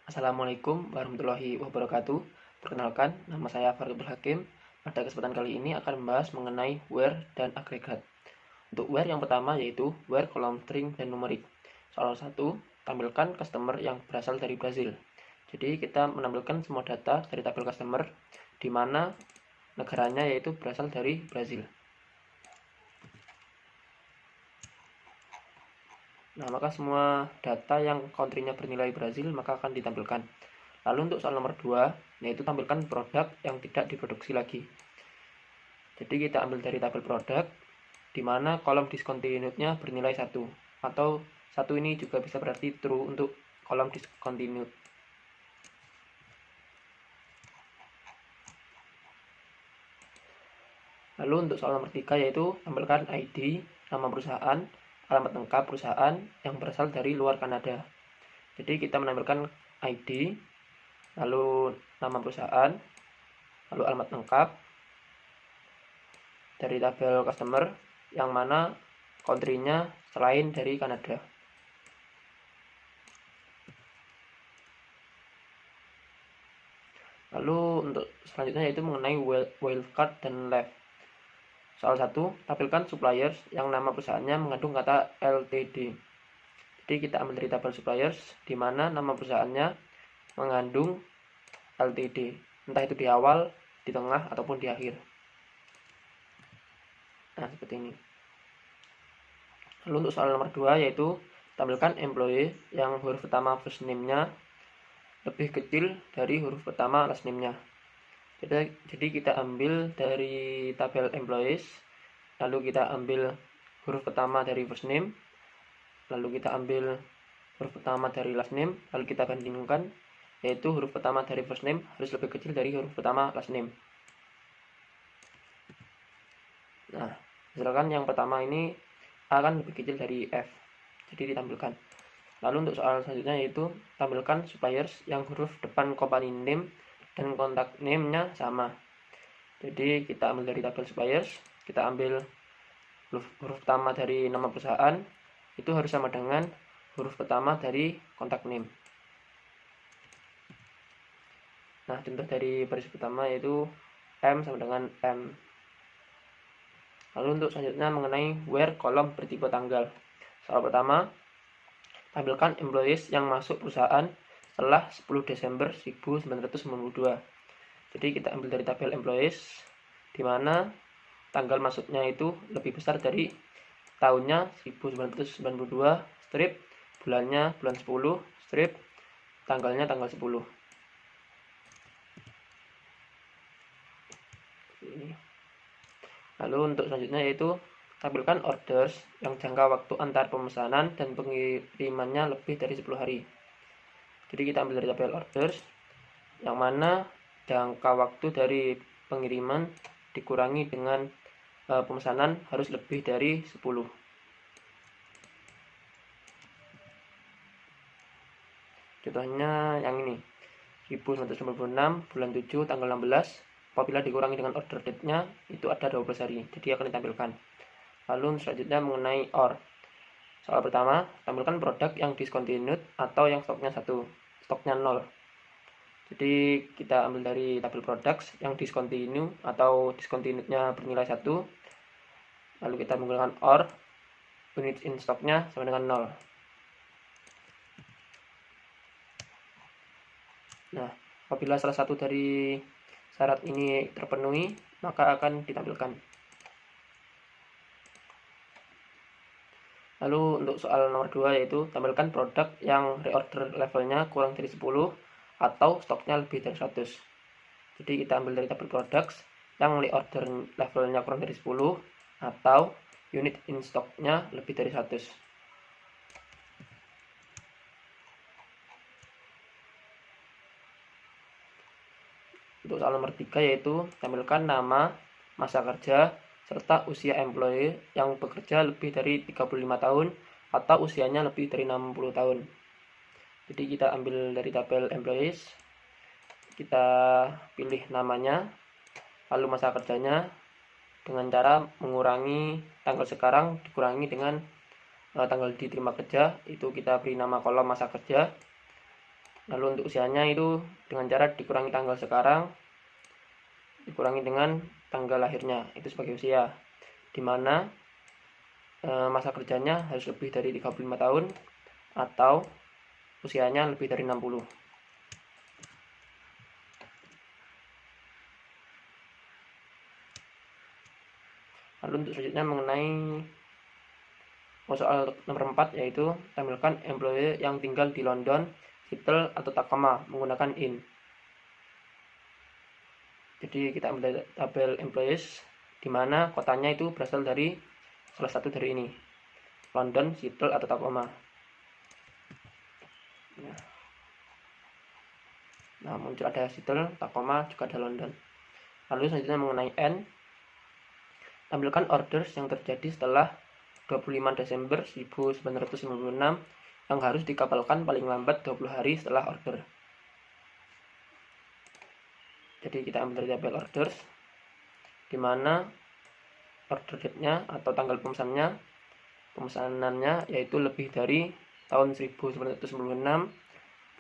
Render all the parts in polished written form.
Assalamualaikum warahmatullahi wabarakatuh. Perkenalkan, nama saya Faridul Hakim. Pada kesempatan kali ini akan membahas mengenai where dan agregat. Untuk where yang pertama yaitu where kolom string dan numerik. Soal 1, tampilkan customer yang berasal dari Brazil. Jadi kita menampilkan semua data dari tabel customer di mana negaranya yaitu berasal dari Brazil. Nah, maka semua data yang country-nya bernilai Brazil maka akan ditampilkan. Lalu untuk soal nomor 2, yaitu tampilkan produk yang tidak diproduksi lagi. Jadi kita ambil dari tabel produk, di mana kolom discontinued-nya bernilai 1. Atau 1 ini juga bisa berarti true untuk kolom discontinued. Lalu untuk soal nomor 3 yaitu tampilkan ID, nama perusahaan, alamat lengkap perusahaan yang berasal dari luar Kanada. Jadi kita menampilkan ID, lalu nama perusahaan, lalu alamat lengkap dari tabel customer yang mana country-nya selain dari Kanada. Lalu untuk selanjutnya yaitu mengenai wildcard dan left. Soal 1, tampilkan suppliers yang nama perusahaannya mengandung kata LTD. Jadi kita ambil dari tabel suppliers di mana nama perusahaannya mengandung LTD, entah itu di awal, di tengah, ataupun di akhir. Nah, seperti ini. Lalu untuk soal nomor 2 yaitu tampilkan employee yang huruf pertama first name-nya lebih kecil dari huruf pertama last name-nya. Jadi kita ambil dari tabel employees, lalu kita ambil huruf pertama dari first name, lalu kita ambil huruf pertama dari last name, lalu kita bandingkan, yaitu huruf pertama dari first name harus lebih kecil dari huruf pertama last name. Nah, misalkan yang pertama ini akan lebih kecil dari F, jadi ditampilkan. Lalu untuk soal selanjutnya yaitu tampilkan suppliers yang huruf depan company name dan contact name-nya sama. Jadi kita ambil dari tabel suppliers, kita ambil huruf pertama dari nama perusahaan, itu harus sama dengan huruf pertama dari contact name. Nah, contoh dari baris pertama yaitu M sama dengan M. Lalu untuk selanjutnya mengenai where kolom bertipe tanggal. Soal pertama, tampilkan employees yang masuk perusahaan setelah 10 Desember 1992. Jadi kita ambil dari tabel employees di mana tanggal masuknya itu lebih besar dari tahunnya 1992 strip, bulannya bulan 10 strip, tanggalnya tanggal 10. Lalu untuk selanjutnya yaitu tampilkan orders yang jangka waktu antar pemesanan dan pengirimannya lebih dari 10 hari. Jadi kita ambil dari tabel orders yang mana jangka waktu dari pengiriman dikurangi dengan pemesanan harus lebih dari 10. Contohnya yang ini 1996 bulan 7 tanggal 16, apabila dikurangi dengan order date-nya itu ada 12 hari, jadi akan ditampilkan. Lalu selanjutnya mengenai OR. Soal pertama, tampilkan produk yang discontinued atau yang stoknya 0. Jadi kita ambil dari tabel products yang discontinue atau discontinued-nya bernilai 1. Lalu kita menggunakan OR, unit in stock-nya sama dengan 0. Nah, apabila salah satu dari syarat ini terpenuhi, maka akan ditampilkan. Lalu untuk soal nomor 2 yaitu tampilkan produk yang reorder levelnya kurang dari 10 atau stoknya lebih dari 100. Jadi kita ambil dari tabel products yang reorder levelnya kurang dari 10 atau unit in stocknya lebih dari 100. Untuk soal nomor 3 yaitu tampilkan nama, masa kerja, serta usia employee yang bekerja lebih dari 35 tahun atau usianya lebih dari 60 tahun. Jadi kita ambil dari tabel employees, kita pilih namanya, lalu masa kerjanya dengan cara mengurangi tanggal sekarang dikurangi dengan tanggal diterima kerja, itu kita beri nama kolom masa kerja. Lalu untuk usianya itu dengan cara dikurangi tanggal sekarang, dikurangi dengan tanggal lahirnya, itu sebagai usia, dimana masa kerjanya harus lebih dari 35 tahun atau usianya lebih dari 60. Lalu untuk selanjutnya mengenai soal nomor 4, yaitu tampilkan employee yang tinggal di London, Seattle, atau Tacoma menggunakan IN. Jadi kita ambil tabel employees di mana kotanya itu berasal dari salah satu dari ini, London, Seattle, atau Tacoma. Nah, muncul ada Seattle, Tacoma, juga ada London. Lalu selanjutnya mengenai N, tampilkan orders yang terjadi setelah 25 Desember 1996 yang harus dikapalkan paling lambat 20 hari setelah order. Jadi kita ambil dari tabel orders, di mana order date-nya atau tanggal pemesanannya yaitu lebih dari tahun 1996,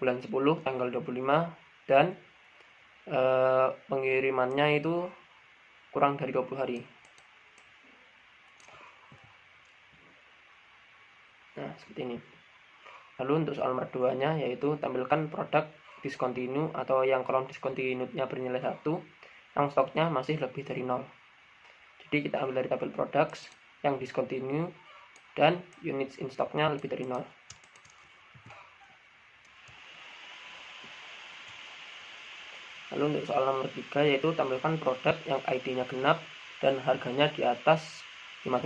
bulan 10, tanggal 25, dan pengirimannya itu kurang dari 20 hari. Nah, seperti ini. Lalu untuk soal nomor 2-nya, yaitu tampilkan produk discontinue atau yang kolom discontinue-nya bernilai 1 yang stoknya masih lebih dari 0. Jadi kita ambil dari tabel products yang discontinue dan units in stocknya lebih dari 0. Lalu untuk soal nomor 3, yaitu tampilkan produk yang ID-nya genap dan harganya di atas $5.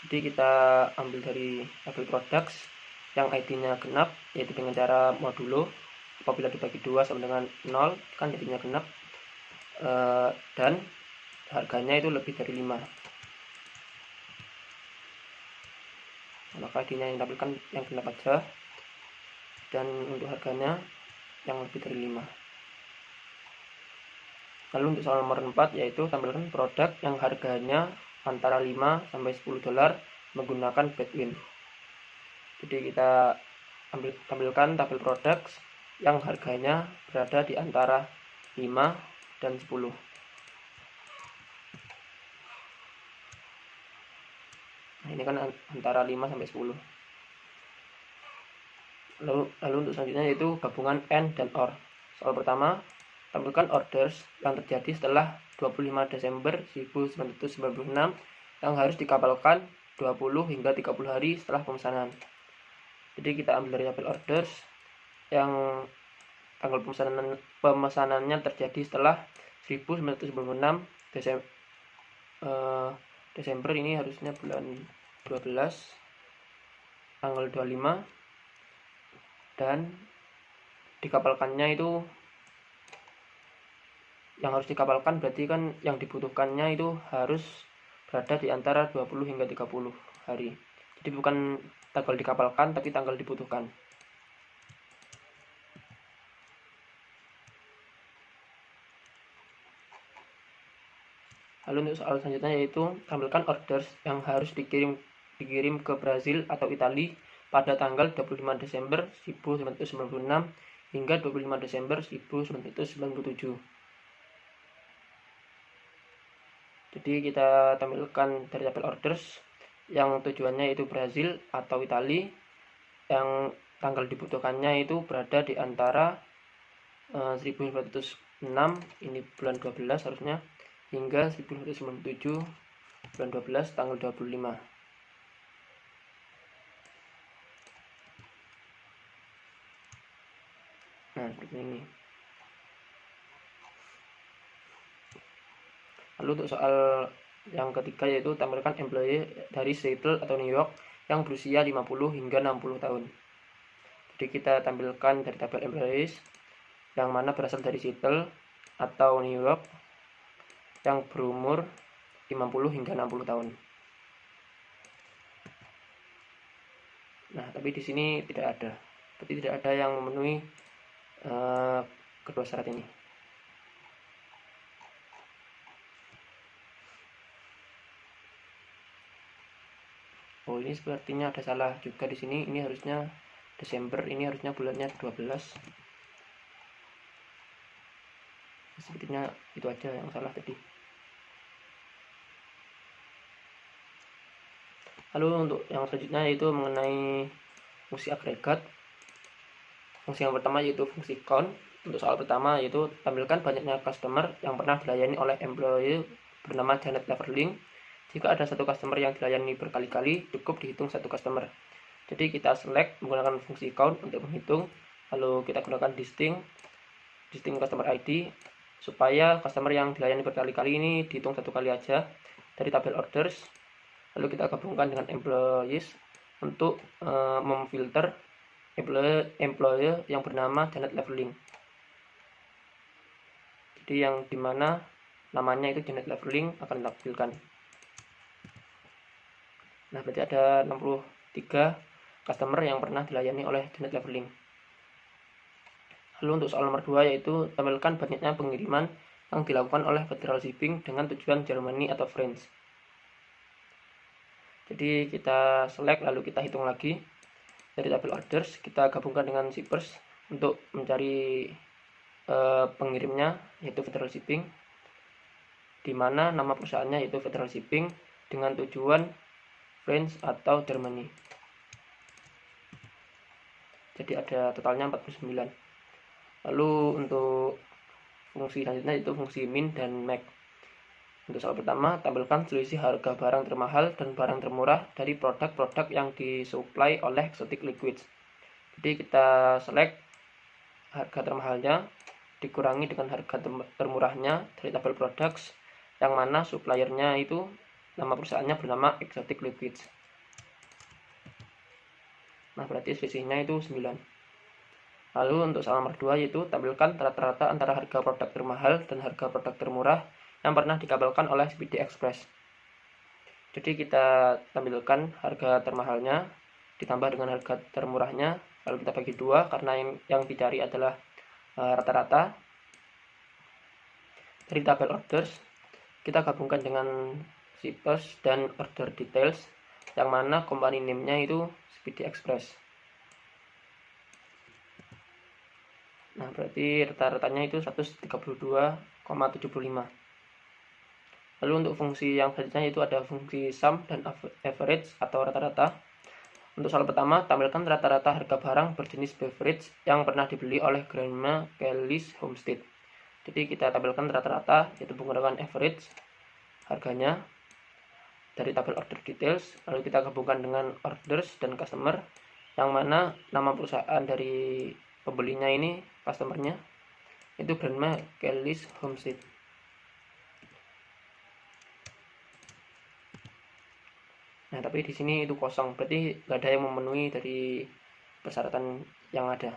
Jadi kita ambil dari tabel products yang ID-nya genap, yaitu dengan cara modulo, apabila dibagi 2 sama dengan 0 kan jadinya genap, dan harganya itu lebih dari 5. Maka ID-nya yang tampilkan yang genap aja, dan untuk harganya yang lebih dari 5. Lalu untuk soal nomor 4, yaitu tampilkan produk yang harganya antara 5 sampai $10 menggunakan Bedwin. Jadi kita tampilkan tabel products yang harganya berada di antara 5 dan 10. Nah, ini kan antara 5 sampai 10. Lalu untuk selanjutnya yaitu gabungan AND dan OR. Soal pertama, tampilkan orders yang terjadi setelah 25 Desember 1996 yang harus dikapalkan 20 hingga 30 hari setelah pemesanan. Jadi kita ambil dari tabel orders yang tanggal pemesanannya terjadi setelah 1996 Desember ini harusnya bulan 12 tanggal 25, dan dikapalkannya itu yang harus dikapalkan berarti kan yang dibutuhkannya itu harus berada di antara 20 hingga 30 hari. Jadi bukan tanggal dikapalkan tapi tanggal dibutuhkan. Lalu untuk soal selanjutnya yaitu tampilkan orders yang harus dikirim ke Brazil atau Italia pada tanggal 25 Desember 1996 hingga 25 Desember 1997. Jadi kita tampilkan dari tabel orders yang tujuannya itu Brazil atau Italia, yang tanggal dibutuhkannya itu berada di antara 1906, ini bulan 12 harusnya, hingga 1997 bulan 12 tanggal 25. Nah, seperti ini. Lalu untuk soal yang ketiga yaitu tampilkan employee dari Seattle atau New York yang berusia 50 hingga 60 tahun. Jadi kita tampilkan dari tabel employees yang mana berasal dari Seattle atau New York yang berumur 50 hingga 60 tahun. Nah, tapi di sini tidak ada. Berarti tidak ada yang memenuhi kedua syarat ini. Oh, ini sepertinya ada salah juga di sini. Ini harusnya Desember ini harusnya bulannya 12. Sepertinya itu aja yang salah tadi. Lalu untuk yang selanjutnya yaitu mengenai fungsi agregat. Fungsi yang pertama yaitu fungsi count. Untuk soal pertama yaitu tampilkan banyaknya customer yang pernah dilayani oleh employee bernama Janet Leverling. Jika ada satu customer yang dilayani berkali-kali, cukup dihitung satu customer. Jadi kita select menggunakan fungsi count untuk menghitung, lalu kita gunakan distinct customer ID supaya customer yang dilayani berkali-kali ini dihitung satu kali aja dari tabel orders. Lalu kita gabungkan dengan employees untuk memfilter employee yang bernama Janet Leverling. Jadi yang dimana namanya itu Janet Leverling akan ditampilkan. Nah, berarti ada 63 customer yang pernah dilayani oleh Janet Leverling. Lalu untuk soal nomor 2 yaitu tampilkan banyaknya pengiriman yang dilakukan oleh Federal Shipping dengan tujuan Germany atau France. Jadi kita select lalu kita hitung lagi dari tabel orders, kita gabungkan dengan shippers untuk mencari pengirimnya yaitu Federal Shipping, di mana nama perusahaannya yaitu Federal Shipping dengan tujuan France atau Germany. Jadi ada totalnya 49. Lalu untuk fungsi selanjutnya itu fungsi min dan max. Untuk soal pertama, tampilkan selisih harga barang termahal dan barang termurah dari produk-produk yang disuplai oleh Exotic Liquids. Jadi kita select harga termahalnya dikurangi dengan harga termurahnya dari tabel products, yang mana suppliernya itu nama perusahaannya bernama Exotic Liquids. Nah, berarti selisihnya itu 9. Lalu untuk soal nomor 2 yaitu tampilkan rata-rata antara harga produk termahal dan harga produk termurah yang pernah dikabelkan oleh Speedy Express. Jadi kita tampilkan harga termahalnya ditambah dengan harga termurahnya, lalu kita bagi 2 karena yang dicari adalah rata-rata. Dari tabel orders kita gabungkan dengan shippers dan order details, yang mana company name-nya itu Speedy Express. Nah, berarti rata-ratanya itu 132,75. Lalu untuk fungsi yang selanjutnya itu ada fungsi sum dan average atau rata-rata. Untuk soal pertama, tampilkan rata-rata harga barang berjenis beverage yang pernah dibeli oleh Grandma Kelly's Homestead. Jadi kita tampilkan rata-rata yaitu menggunakan average harganya dari tabel order details, lalu kita gabungkan dengan orders dan customer, yang mana nama perusahaan dari pembelinya ini, customernya itu Grandma Kelly's Homestead. Nah, tapi di sini itu kosong, berarti nggak ada yang memenuhi dari persyaratan yang ada.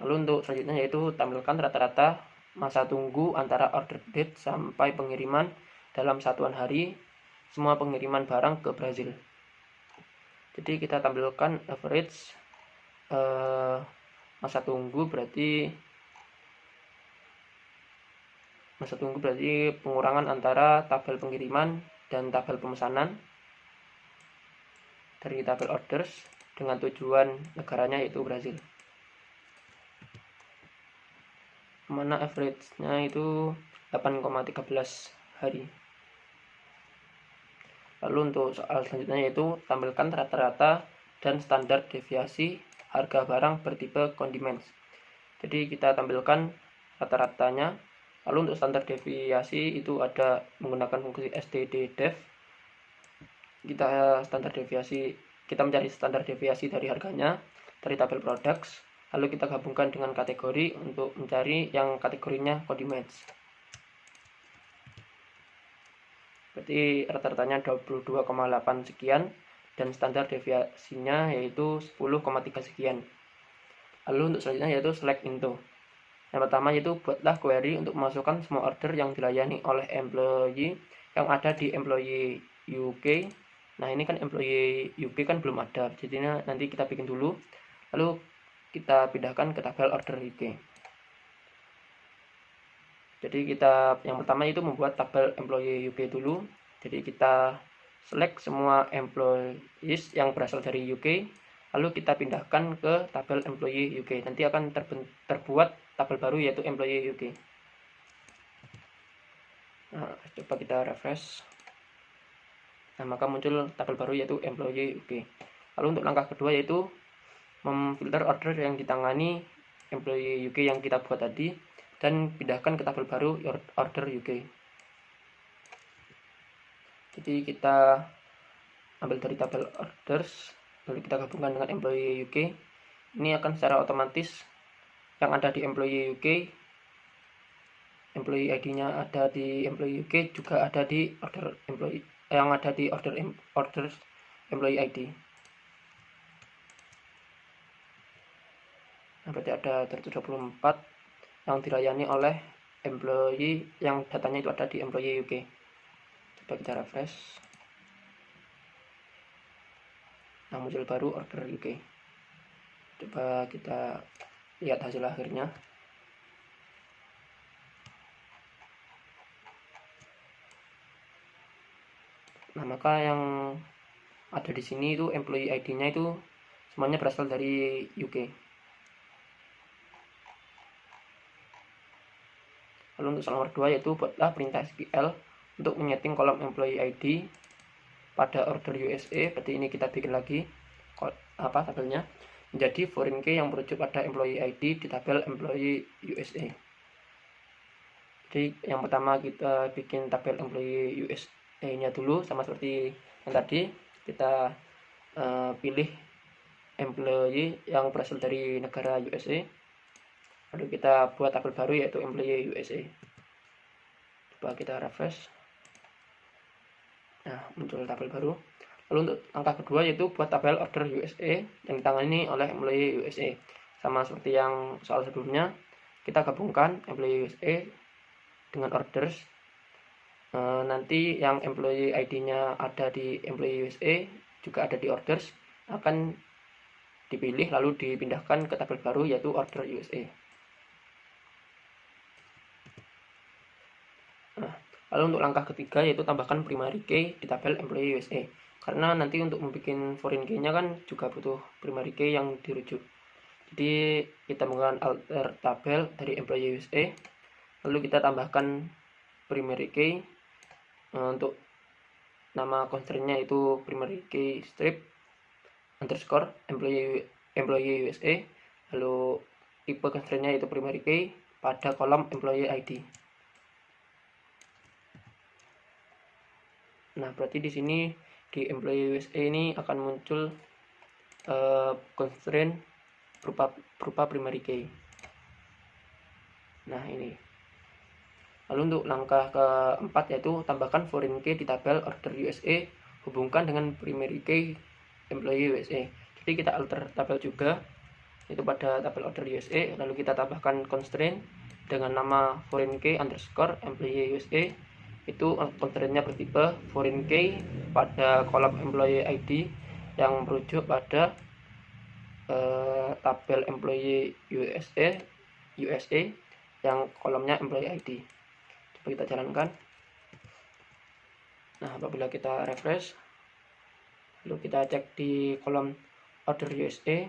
Lalu untuk selanjutnya yaitu tampilkan rata-rata masa tunggu antara order date sampai pengiriman dalam satuan hari semua pengiriman barang ke Brazil. Jadi kita tampilkan average masa tunggu berarti pengurangan antara tabel pengiriman dan tabel pemesanan dari tabel orders dengan tujuan negaranya yaitu Brazil. Mana average-nya itu 8,13 hari. Lalu untuk soal selanjutnya yaitu tampilkan rata-rata dan standar deviasi harga barang bertipe condiments. Jadi kita tampilkan rata-ratanya. Lalu untuk standar deviasi itu ada menggunakan fungsi std_dev. Kita mencari standar deviasi dari harganya dari tabel products. Lalu kita gabungkan dengan kategori untuk mencari yang kategorinya condiments. Berarti rata-ratanya 22,8 sekian dan standar deviasinya yaitu 10,3 sekian. Lalu untuk selanjutnya yaitu select into. Yang pertama yaitu buatlah query untuk memasukkan semua order yang dilayani oleh employee yang ada di employee UK. Nah, ini kan employee UK kan belum ada, jadinya nanti kita bikin dulu. Lalu kita pindahkan ke tabel order UK. Jadi kita yang pertama itu membuat tabel employee UK dulu. Jadi kita select semua employees yang berasal dari UK, lalu kita pindahkan ke tabel employee UK. Nanti akan terbuat tabel baru yaitu employee UK. Nah, coba kita refresh. Nah, maka muncul tabel baru yaitu employee UK. Lalu untuk langkah kedua yaitu memfilter order yang ditangani employee UK yang kita buat tadi dan pindahkan ke tabel baru order UK. Jadi kita ambil dari tabel orders, lalu kita gabungkan dengan employee UK. Ini akan secara otomatis yang ada di employee UK, employee ID-nya ada di employee UK, juga ada di order employee yang ada di orders employee ID. Nah, berarti ada 124 yang dilayani oleh employee yang datanya itu ada di employee UK. Coba kita refresh. Nah, muncul baru order UK. Coba kita lihat hasil akhirnya. Nah, maka yang ada di sini itu employee ID-nya itu semuanya berasal dari UK. Lalu untuk soal nomor 2 yaitu buatlah perintah SQL untuk menyeting kolom employee ID pada order USA. Berarti ini kita bikin lagi tabelnya menjadi foreign key yang merujuk pada employee ID di tabel employee USA. Jadi yang pertama kita bikin tabel employee USA-nya dulu, sama seperti yang tadi kita pilih employee yang berasal dari negara USA. Lalu kita buat tabel baru yaitu employee USA. Coba kita refresh. Nah, muncul tabel baru. Lalu untuk langkah kedua yaitu buat tabel order USA yang ditangani oleh employee USA. Sama seperti yang soal sebelumnya, kita gabungkan employee USA dengan orders. Nanti yang employee ID-nya ada di employee USA juga ada di orders, akan dipilih lalu dipindahkan ke tabel baru yaitu order USA. Nah, lalu untuk langkah ketiga yaitu tambahkan primary key di tabel employee USA. Karena nanti untuk membuat foreign key-nya kan juga butuh primary key yang dirujuk. Jadi kita menggunakan alter tabel dari employee USA, lalu kita tambahkan primary key. Untuk nama constraint-nya itu primary key strip underscore employee USA, lalu tipe constraint-nya itu primary key pada kolom employee ID. Nah, berarti di sini di employee USA ini akan muncul constraint berupa primary key. Nah, ini. Lalu untuk langkah keempat yaitu tambahkan foreign key di tabel order USA, hubungkan dengan primary key employee USA. Jadi kita alter tabel juga itu pada tabel order USA, lalu kita tambahkan constraint dengan nama foreign key underscore employee USA. Itu constraint-nya bertipe foreign key pada kolom employee ID yang merujuk pada tabel employee USA yang kolomnya employee ID. Coba kita jalankan. Nah, apabila kita refresh, lalu kita cek di kolom order USA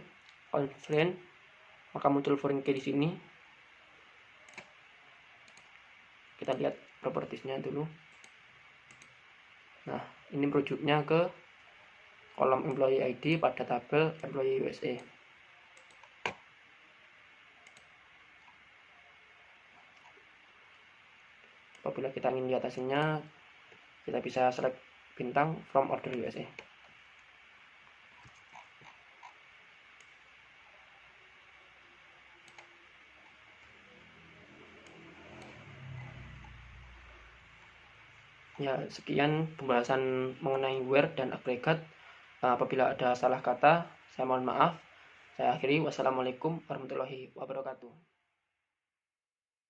constraint, maka muncul foreign key di sini. Kita lihat propertiesnya dulu. Nah, ini merujuknya ke kolom employee ID pada tabel employee USA. Apabila kita ingin lihat hasilnya, kita bisa select bintang from order USA. Ya, sekian pembahasan mengenai where dan agregat. Apabila ada salah kata, saya mohon maaf. Saya akhiri. Wassalamualaikum warahmatullahi wabarakatuh.